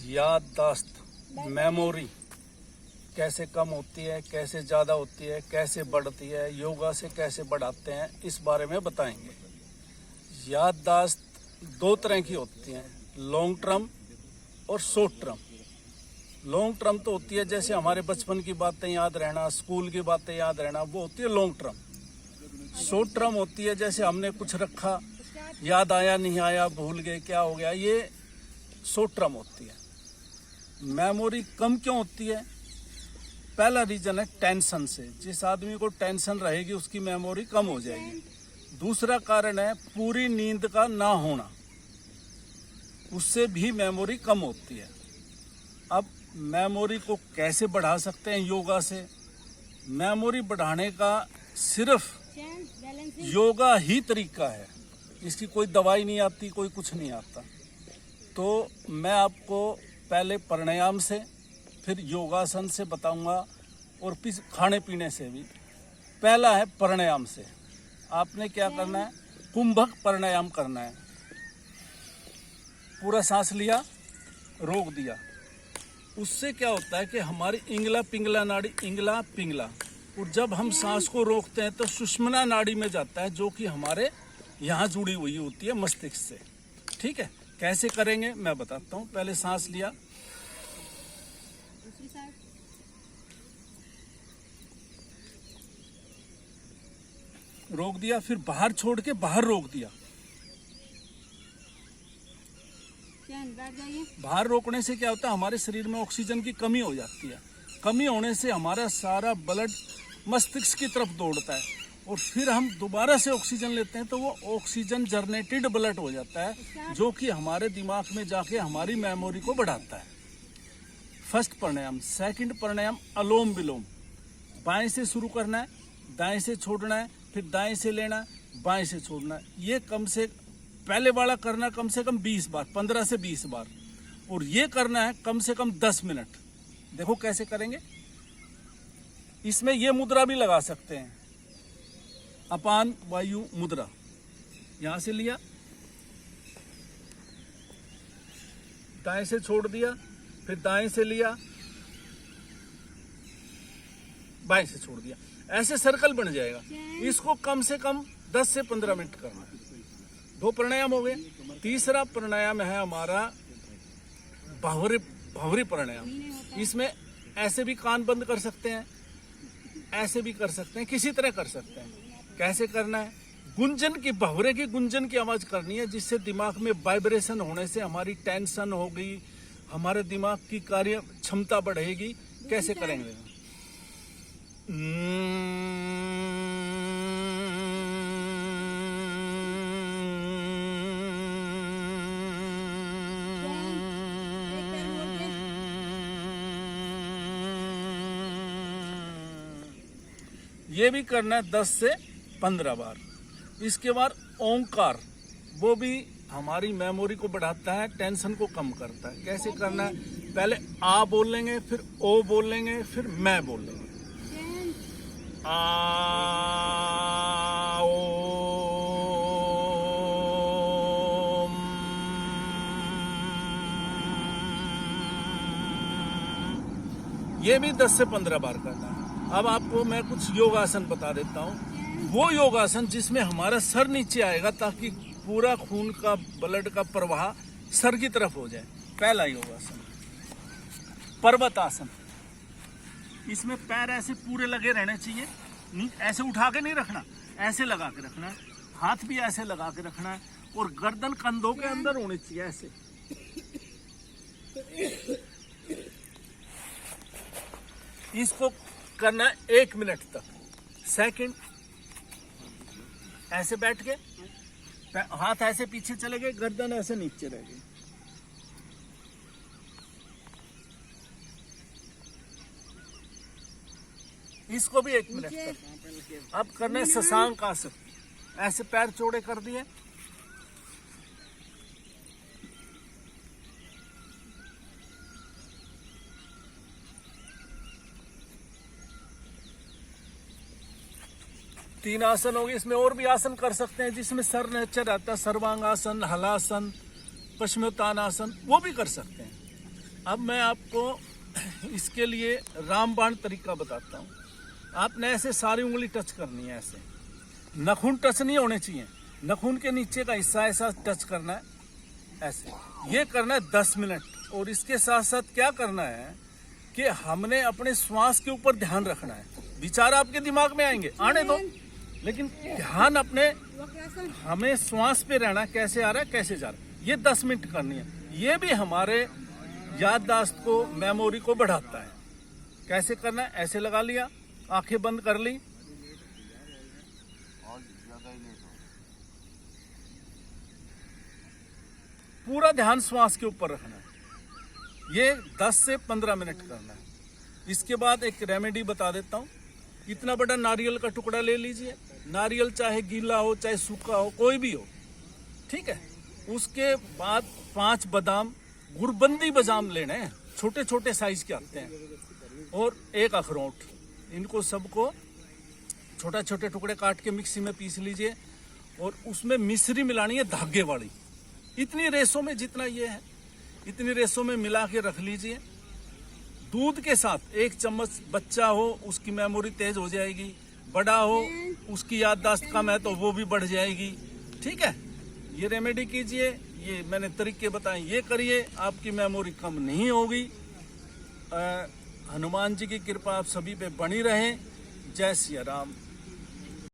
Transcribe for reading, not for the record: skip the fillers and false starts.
याददाश्त, मेमोरी कैसे कम होती है, कैसे ज़्यादा होती है, कैसे बढ़ती है, योगा से कैसे बढ़ाते हैं, इस बारे में बताएंगे। याददाश्त दो तरह की होती हैं, लॉन्ग टर्म और शॉर्ट टर्म। लॉन्ग टर्म तो होती है जैसे हमारे बचपन की बातें याद रहना, स्कूल की बातें याद रहना, वो होती है लॉन्ग टर्म। शॉर्ट टर्म होती है जैसे हमने कुछ रखा, याद आया नहीं आया, भूल गए, क्या हो गया, ये शॉर्ट टर्म होती है। मेमोरी कम क्यों होती है? पहला रीजन है टेंशन से। जिस आदमी को टेंशन रहेगी उसकी मेमोरी कम हो जाएगी। दूसरा कारण है पूरी नींद का ना होना, उससे भी मेमोरी कम होती है। अब मेमोरी को कैसे बढ़ा सकते हैं? योगा से। मेमोरी बढ़ाने का सिर्फ योगा ही तरीका है, इसकी कोई दवाई नहीं आती, कोई कुछ नहीं आता। तो मैं आपको पहले प्राणायाम से, फिर योगासन से बताऊंगा और फिर खाने पीने से भी। पहला है प्राणायाम से। आपने क्या करना है? कुंभक प्राणायाम करना है। पूरा सांस लिया, रोक दिया। उससे क्या होता है कि हमारी इंगला पिंगला नाड़ी, इंगला पिंगला, और जब हम सांस को रोकते हैं तो सुषुम्ना नाड़ी में जाता है, जो कि हमारे यहाँ जुड़ी हुई होती है मस्तिष्क से। ठीक है, कैसे करेंगे मैं बताता हूँ। पहले सांस लिया, रोक दिया, फिर बाहर छोड़ के बाहर रोक दिया। बाहर रोकने से क्या होता है? हमारे शरीर में ऑक्सीजन की कमी हो जाती है। कमी होने से हमारा सारा ब्लड मस्तिष्क की तरफ दौड़ता है, और फिर हम दोबारा से ऑक्सीजन लेते हैं तो वो ऑक्सीजन जनरेटेड ब्लड हो जाता है, जो कि हमारे दिमाग में जाके हमारी मेमोरी को बढ़ाता है। फर्स्ट प्राणायाम। सेकंड प्राणायाम अलोम विलोम। बाएं से शुरू करना है, दाएं से छोड़ना है, फिर दाएं से लेना है, बाएं से छोड़ना है। ये कम से पहले वाला करना कम से कम 20 बार, 15 से 20 बार, और ये करना है कम से कम 10 मिनट। देखो कैसे करेंगे। इसमें ये मुद्रा भी लगा सकते हैं, अपान वायु मुद्रा। यहां से लिया, दाएं से छोड़ दिया, फिर दाएं से लिया, बाएं से छोड़ दिया। ऐसे सर्कल बन जाएगा। इसको कम से कम 10 से 15 मिनट करना है। 2 प्राणायाम हो गए। तीसरा प्राणायाम है हमारा भंवरी प्राणायाम। इसमें ऐसे भी कान बंद कर सकते हैं, ऐसे भी कर सकते हैं, किसी तरह कर सकते हैं। कैसे करना है? गुंजन की, भंवरे की गुंजन की आवाज करनी है, जिससे दिमाग में वाइब्रेशन होने से हमारी टेंशन होगी, हमारे दिमाग की कार्य क्षमता बढ़ेगी। कैसे करेंगे? ये भी करना है 10 से 15 बार। इसके बाद ओंकार, वो भी हमारी मेमोरी को बढ़ाता है, टेंशन को कम करता है। कैसे करना है? पहले आ बोल लेंगे, फिर ओ बोल लेंगे, फिर मैं बोल लेंगे। आ ओ। ये भी 10 से 15 बार करना है। अब आपको मैं कुछ योगासन बता देता हूँ। वो योगासन जिसमें हमारा सर नीचे आएगा, ताकि पूरा खून का, ब्लड का प्रवाह सर की तरफ हो जाए। पहला योगासन पर्वतासन। इसमें पैर ऐसे पूरे लगे रहने चाहिए, ऐसे उठा के नहीं रखना, ऐसे लगा के रखना है। हाथ भी ऐसे लगा के रखना है, और गर्दन कंधों के अंदर होनी चाहिए ऐसे। इसको करना है 1 मिनट तक। सेकंड, ऐसे बैठ के हाथ ऐसे पीछे चले गए, गर्दन ऐसे नीचे रह गई। इसको भी 1 मिनट तक। अब करना है शशांक आसन। ऐसे पैर चौड़े कर दिए, तीन आसन हो गए। इसमें और भी आसन कर सकते हैं जिसमें सर नीचे रहता है, सर्वांगासन, हलासन, पश्चिमोत्तानासन, वो भी कर सकते हैं। अब मैं आपको इसके लिए रामबाण तरीका बताता हूँ। आपने ऐसे सारी उंगली टच करनी है, ऐसे नाखून टच नहीं होने चाहिए, नाखून के नीचे का हिस्सा ऐसा टच करना है, ऐसे ये करना है 10 मिनट। और इसके साथ साथ क्या करना है कि हमने अपने श्वास के ऊपर ध्यान रखना है। विचार आपके दिमाग में आएंगे, आने दो, लेकिन ध्यान अपने हमें श्वास पे रहना है, कैसे आ रहा है कैसे जा रहा है। ये 10 मिनट करनी है। ये भी हमारे याददाश्त को, मेमोरी को बढ़ाता है। कैसे करना है, ऐसे लगा लिया, आंखें बंद कर ली, पूरा ध्यान श्वास के ऊपर रखना है। ये 10 से 15 मिनट करना है। इसके बाद एक रेमेडी बता देता हूँ। इतना बड़ा नारियल का टुकड़ा ले लीजिए, नारियल चाहे गीला हो चाहे सूखा हो, कोई भी हो, ठीक है। उसके बाद 5 बादाम, गुड़बंदी बादाम लेने हैं, छोटे छोटे साइज के आते हैं, और 1 अखरोट। इनको सबको छोटा छोटे टुकड़े काट के मिक्सी में पीस लीजिए, और उसमें मिश्री मिलानी है धागे वाली। इतनी रेसों में, जितना ये है इतनी रेसों में मिला के रख लीजिए। दूध के साथ 1 चम्मच, बच्चा हो उसकी मेमोरी तेज हो जाएगी, बड़ा हो उसकी याददाश्त कम है तो वो भी बढ़ जाएगी, ठीक है। ये रेमेडी कीजिए, ये मैंने तरीके बताए, ये करिए, आपकी मेमोरी कम नहीं होगी। हनुमान जी की कृपा आप सभी पे बनी रहे। जय सिया राम।